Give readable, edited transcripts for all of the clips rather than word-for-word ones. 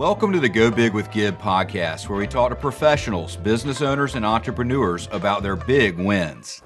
Welcome to the Go Big with Gib podcast, where we talk to professionals, business owners, and entrepreneurs about their big wins.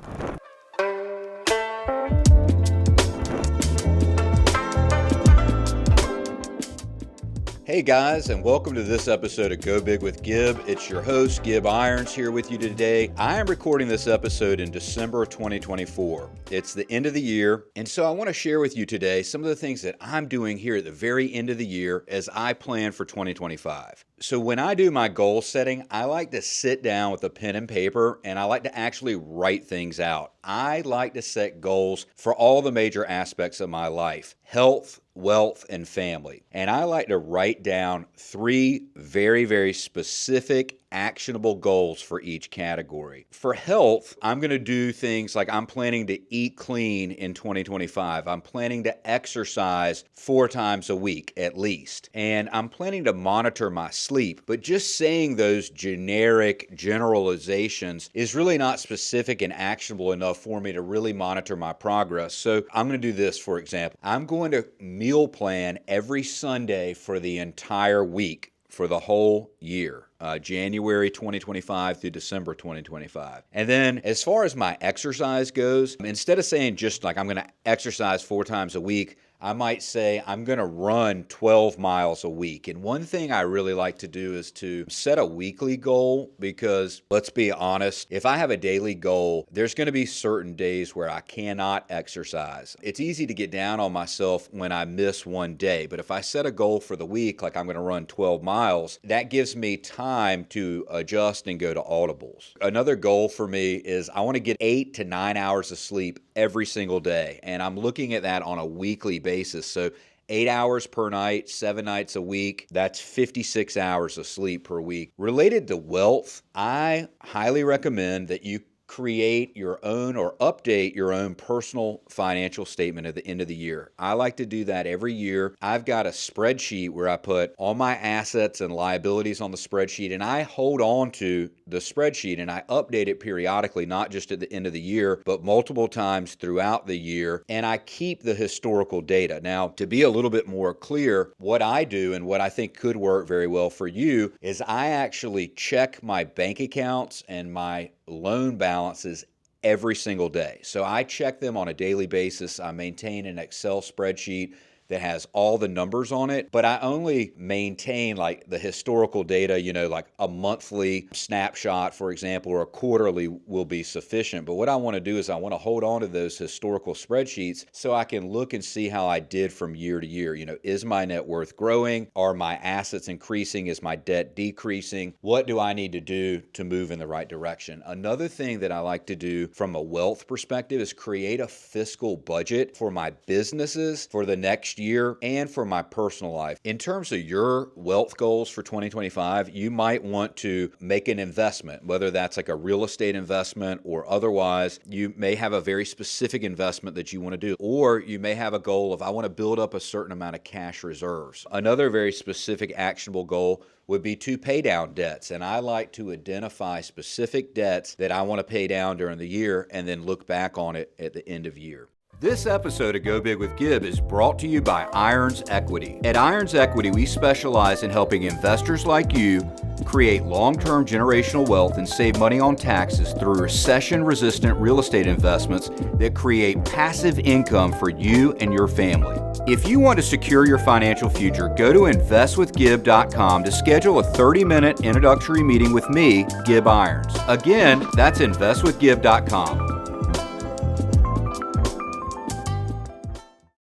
Hey guys, and welcome to this episode of Go Big with Gib. It's your host, Gib Irons, here with you today. I am recording this episode in December of 2024. It's the end of the year, and so I want to share with you today some of the things that I'm doing here at the very end of the year as I plan for 2025. So when I do my goal setting, I like to sit down with a pen and paper, and I like to actually write things out. I like to set goals for all the major aspects of my life: health, wealth, and family. And I like to write down three very specific, actionable goals for each category. For health, I'm going to do things like I'm planning to eat clean in 2025. I'm planning to exercise 4 times a week at least. And I'm planning to monitor my sleep. But just saying those generic generalizations is really not specific and actionable enough for me to really monitor my progress. So I'm going to do this, for example. I'm going to meal plan every Sunday for the entire week for the whole year. January 2025 through December 2025. And then as far as my exercise goes, instead of saying just like I'm going to exercise 4 times a week, I might say I'm going to run 12 miles a week. And one thing I really like to do is to set a weekly goal, because let's be honest, if I have a daily goal, there's going to be certain days where I cannot exercise. It's easy to get down on myself when I miss one day, but if I set a goal for the week, like I'm going to run 12 miles, that gives me time to adjust and go to audibles. Another goal for me is I want to get 8 to 9 hours of sleep every single day, and I'm looking at that on a weekly basis. So 8 hours per night, 7 nights a week, that's 56 hours of sleep per week. Related to wealth, I highly recommend that you create your own or update your own personal financial statement at the end of the year. I like to do that every year. I've got a spreadsheet where I put all my assets and liabilities on the spreadsheet, and I hold on to the spreadsheet and I update it periodically, not just at the end of the year, but multiple times throughout the year, and I keep the historical data. Now, to be a little bit more clear, what I do and what I think could work very well for you is I actually check my bank accounts and my loan balances every single day. So I check them on a daily basis. I maintain an Excel spreadsheet that has all the numbers on it, but I only maintain like the historical data, like a monthly snapshot, for example, or a quarterly will be sufficient. But what I want to do is I want to hold on to those historical spreadsheets so I can look and see how I did from year to year. Is my net worth growing? Are my assets increasing? Is my debt decreasing? What do I need to do to move in the right direction? Another thing that I like to do from a wealth perspective is create a fiscal budget for my businesses for the next year and for my personal life. In terms of your wealth goals for 2025, you might want to make an investment, whether that's like a real estate investment or otherwise. You may have a very specific investment that you want to do, or you may have a goal of, I want to build up a certain amount of cash reserves. Another very specific actionable goal would be to pay down debts. And I like to identify specific debts that I want to pay down during the year and then look back on it at the end of year. This episode of Go Big with Gib is brought to you by Irons Equity. At Irons Equity, we specialize in helping investors like you create long-term generational wealth and save money on taxes through recession-resistant real estate investments that create passive income for you and your family. If you want to secure your financial future, go to investwithgib.com to schedule a 30-minute introductory meeting with me, Gib Irons. Again, that's investwithgib.com.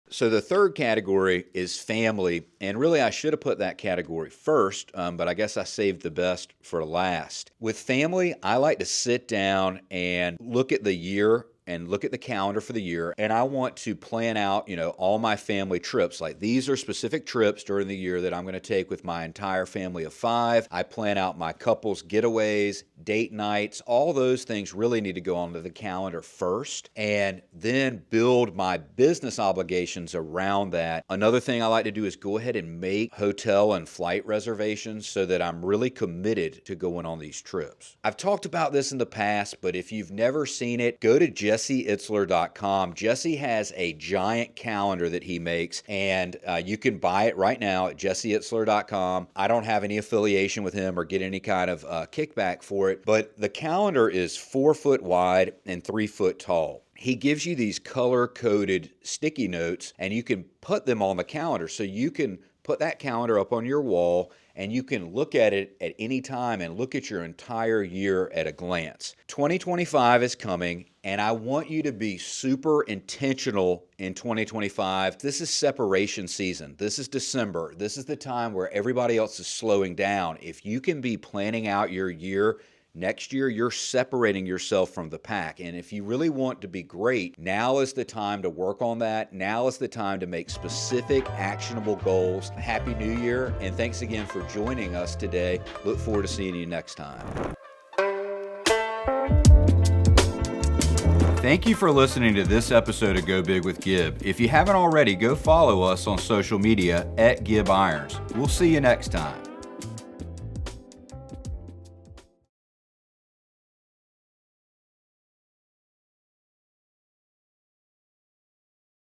So the third category is family, and really I should have put that category first, but I guess I saved the best for last. With family, I like to sit down and look at the year and look at the calendar for the year, and I want to plan out, all my family trips. Like, these are specific trips during the year that I'm going to take with my entire family of 5. I plan out my couples getaways, date nights. All those things really need to go onto the calendar first, and then build my business obligations around that. Another thing I like to do is go ahead and make hotel and flight reservations so that I'm really committed to going on these trips. I've talked about this in the past, but if you've never seen it, go to jesseitzler.com. Jesse has a giant calendar that he makes, and you can buy it right now at jesseitzler.com. I don't have any affiliation with him or get any kind of kickback for it, but the calendar is 4 foot wide and 3 foot tall. He gives you these color-coded sticky notes, and you can put them on the calendar. So you can put that calendar up on your wall, and you can look at it at any time and look at your entire year at a glance. 2025 is coming, and I want you to be super intentional in 2025. This is separation season. This is December. This is the time where everybody else is slowing down. If you can be planning out your year, next year, you're separating yourself from the pack. And if you really want to be great, now is the time to work on that. Now is the time to make specific, actionable goals. Happy New Year, and thanks again for joining us today. Look forward to seeing you next time. Thank you for listening to this episode of Go Big with Gib. If you haven't already, go follow us on social media at Gib Irons. We'll see you next time.